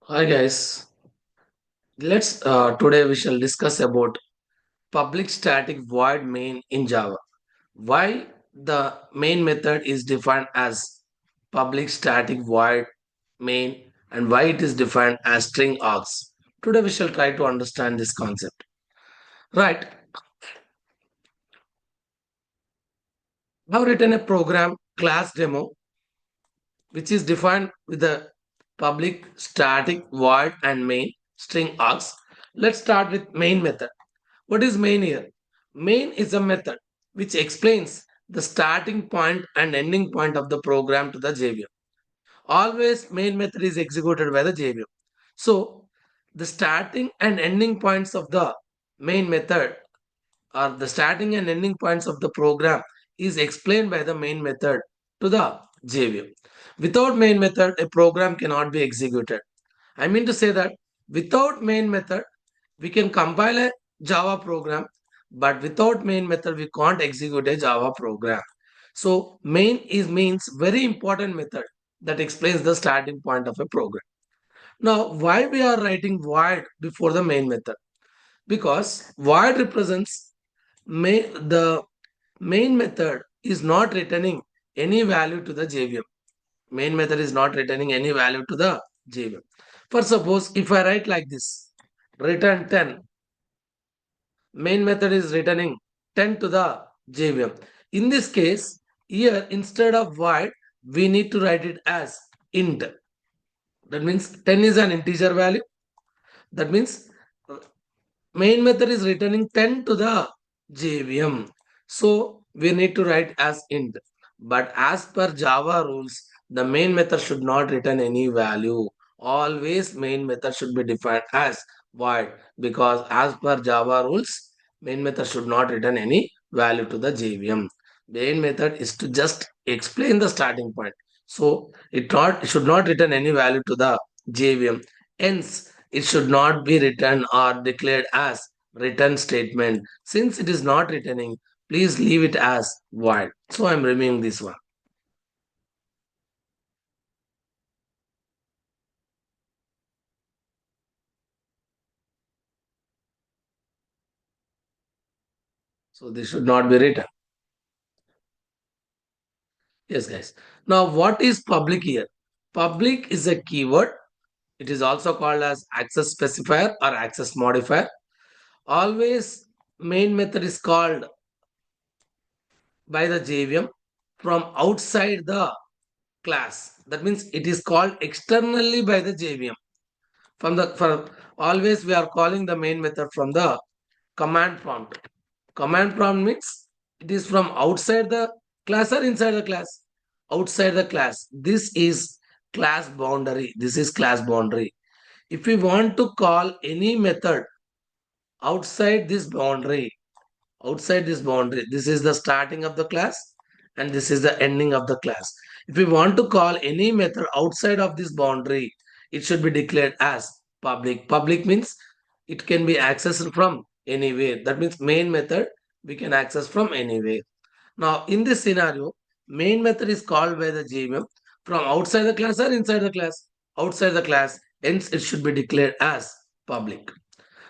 Hi guys, let's today we shall discuss about public static void main in Java. Why the main method is defined as public static void main and why it is defined as string args. Today we shall try to understand this concept. Right, I have written a program class demo which is defined with the public static void and main string args. Let's start with main method. What is main here? Main is a method which explains the starting point and ending point of the program to the JVM. Always main method is executed by the JVM. So the starting and ending points of the main method or the starting and ending points of the program is explained by the main method to the JVM. Without main method, a program cannot be executed. I mean to say that without main method, we can compile a Java program, but without main method, we can't execute a Java program. So main is means very important method that explains the starting point of a program. Now, why we are writing void before the main method? Because void represents the main method is not returning any value to the JVM. Main method is not returning any value to the JVM. For suppose if I write like this, return 10, main method is returning 10 to the JVM. In this case, here instead of void, we need to write it as int. That means 10 is an integer value. That means main method is returning 10 to the JVM. So we need to write as int. But as per Java rules, the main method should not return any value. Always main method should be defined as void because as per Java rules, main method should not return any value to the JVM. Main method is to just explain the starting point. So it should not return any value to the JVM. Hence, it should not be written or declared as return statement. Since it is not returning, please leave it as void. So I'm removing this one. So this should not be written. Yes, guys. Now, what is public here? Public is a keyword. It is also called as access specifier or access modifier. Always main method is called by the JVM from outside the class. That means it is called externally by the JVM. For always we are calling the main method from the command prompt. Command prompt means it is from outside the class or inside the class. Outside the class. This is class boundary. This is class boundary. If we want to call any method outside this boundary, this is the starting of the class and this is the ending of the class. If we want to call any method outside of this boundary, it should be declared as public. Public means it can be accessed from anywhere. That means main method we can access from anywhere. Now in this scenario, main method is called by the JVM from outside the class or inside the class. Outside the class, hence it should be declared as public.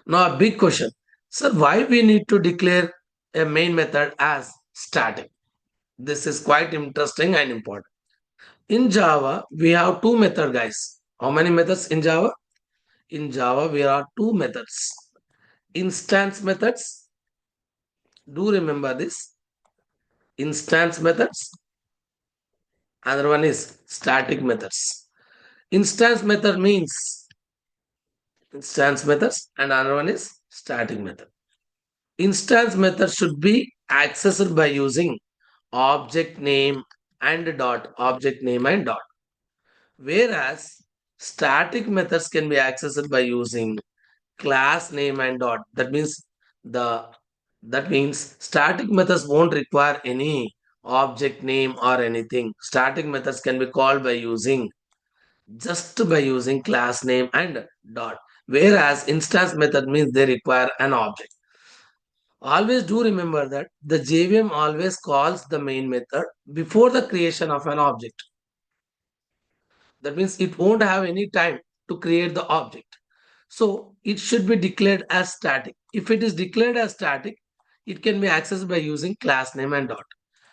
Now, a big question. Sir, why we need to declare a main method as static? This is quite interesting and important. In Java, we have two methods, guys. How many methods in Java? In Java, we have two methods. Instance methods. Do remember this. Instance methods. Another one is static methods. Instance method means instance methods and another one is static method. Instance method should be accessed by using object name and dot, object name and dot. Whereas static methods can be accessed by using class name and dot. The that means static methods won't require any object name or anything. Static methods can be called by using just by using class name and dot. Whereas instance method means they require an object. Always do remember that the JVM always calls the main method before the creation of an object. That means it won't have any time. to create the object. So it should be declared as static. If it is declared as static, it can be accessed by using class name and dot.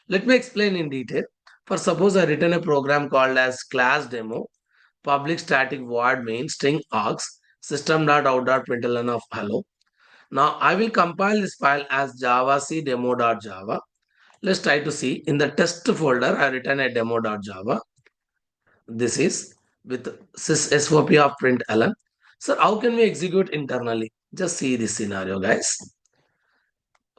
Let me explain in detail. For suppose I written a program called as class demo, public static void main string args system.out.println of hello. Now I will compile this file as javac demo.java. Let's try to see. In the test folder, I written a demo.java. This is with SOP of println. So how can we execute internally? Just see this scenario, guys.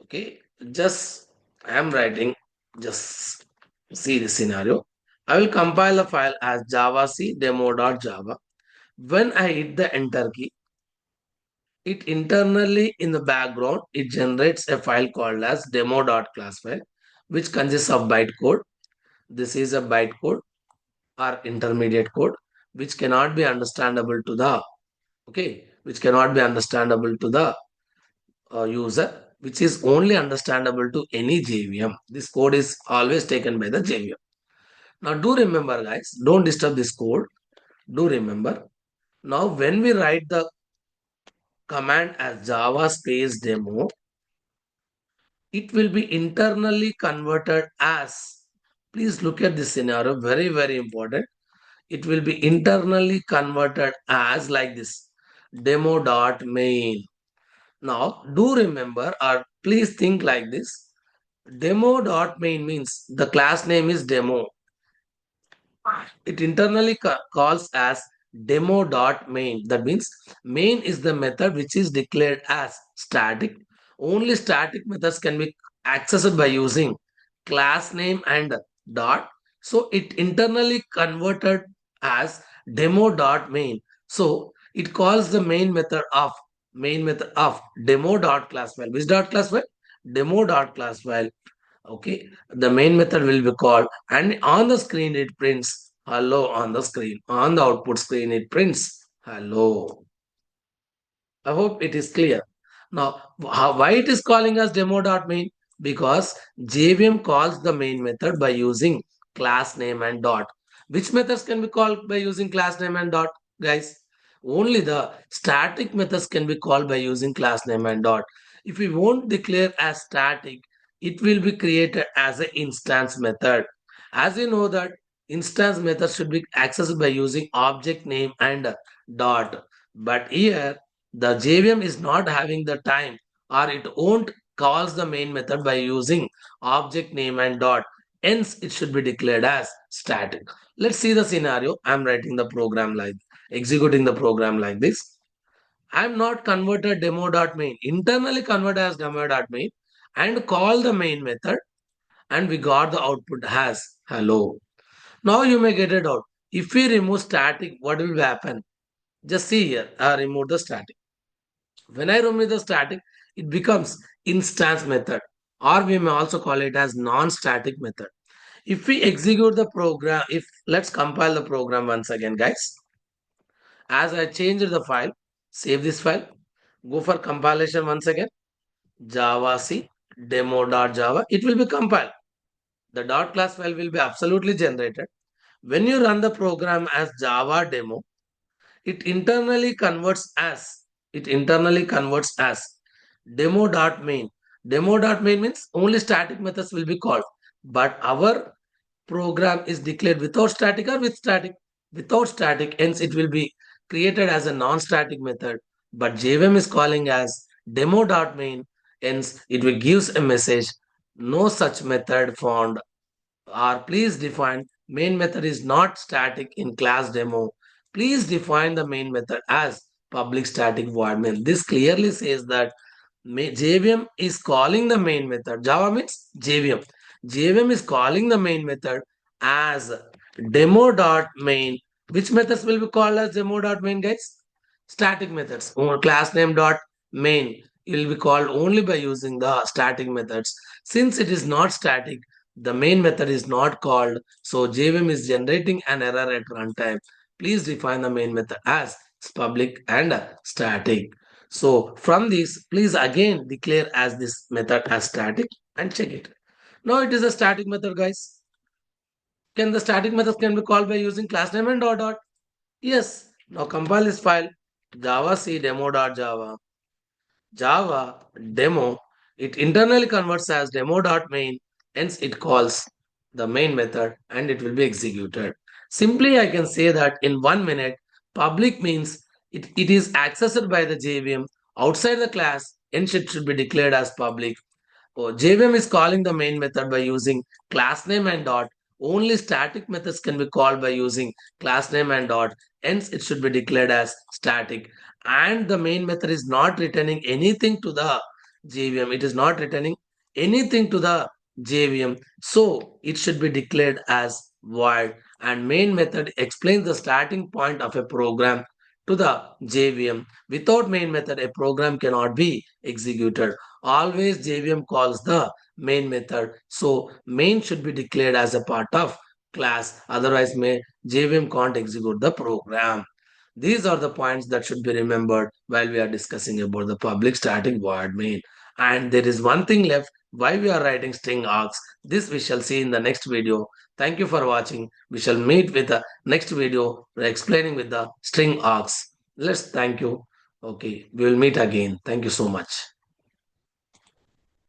Okay, just I am writing. Just see this scenario. I will compile the file as javac demo.java. When I hit the enter key, it internally in the background, it generates a file called as demo.class file, which consists of bytecode. This is a bytecode or intermediate code, which cannot be understandable to the, okay, which cannot be understandable to the user, which is only understandable to any JVM. This code is always taken by the JVM. Now do remember, guys, don't disturb this code. Do remember, now when we write the command as java space demo, it will be internally converted as, please look at this scenario, very, very important. It will be internally converted as like this, demo.main. Now, do remember or please think like this. Demo.main means the class name is demo. It internally calls as demo.main. That means main is the method which is declared as static. Only static methods can be accessed by using class name and dot. So it internally converted as demo.main. So it calls the main method of demo.class file. Which dot class file? Demo.class file. Okay, the main method will be called, and on the screen it prints hello. On the screen, on the output screen, it prints hello. I hope it is clear. Now, why it is calling us demo.main? Because JVM calls the main method by using class name and dot. Which methods can be called by using class name and dot, guys? Only the static methods can be called by using class name and dot. If we won't declare as static, it will be created as an instance method. As you know that instance method should be accessed by using object name and dot. But here the JVM is not having the time, or it won't calls the main method by using object name and dot. Hence, it should be declared as static. Let's see the scenario. I'm writing the program like executing the program like this. I'm not converted demo.main. Internally convert as demo.main and call the main method, and we got the output as hello. Now you may get it out. If we remove static, what will happen? Just see here. I remove the static. When I remove the static, it becomes instance method, or we may also call it as non-static method. If we execute the program, if let's compile the program once again, guys. As I changed the file, save this file, go for compilation once again. Javac demo.java. It will be compiled. The dot class file will be absolutely generated. When you run the program as Java demo, it internally converts as demo.main. Demo.main means only static methods will be called, but our program is declared without static or with static. Without static, hence it will be created as a non-static method, but JVM is calling as demo.main. Hence it will gives a message, no such method found, or please define main method is not static in class demo. Please define the main method as public static void main. This clearly says that JVM is calling the main method. Java means JVM. JVM is calling the main method as demo.main. Which methods will be called as demo.main, guys? Static methods. Or class name dot main will be called only by using the static methods. Since it is not static, the main method is not called. So JVM is generating an error at runtime. Please define the main method as public and static. So from this, please again declare as this method as static and check it. Now it is a static method, guys. Can the static method can be called by using class name and dot dot? Yes, Now compile this file java c demo.java. Java demo, it internally converts as demo.main, hence it calls the main method and it will be executed. Simply, I can say that in 1 minute, public means it is accessed by the JVM outside the class, hence it should be declared as public. Oh, JVM is calling the main method by using class name and dot. Only static methods can be called by using class name and dot. Hence, it should be declared as static. And the main method is not returning anything to the JVM. It is not returning anything to the JVM. So, it should be declared as void. And main method explains the starting point of a program to the JVM. Without main method, a program cannot be executed. Always JVM calls the main method. So main should be declared as a part of class. Otherwise, JVM can't execute the program. These are the points that should be remembered while we are discussing about the public static void main. And there is one thing left why we are writing string args. This we shall see in the next video. Thank you for watching. We shall meet with the next video explaining with the string args. Let's thank you. Okay, we will meet again. Thank you so much.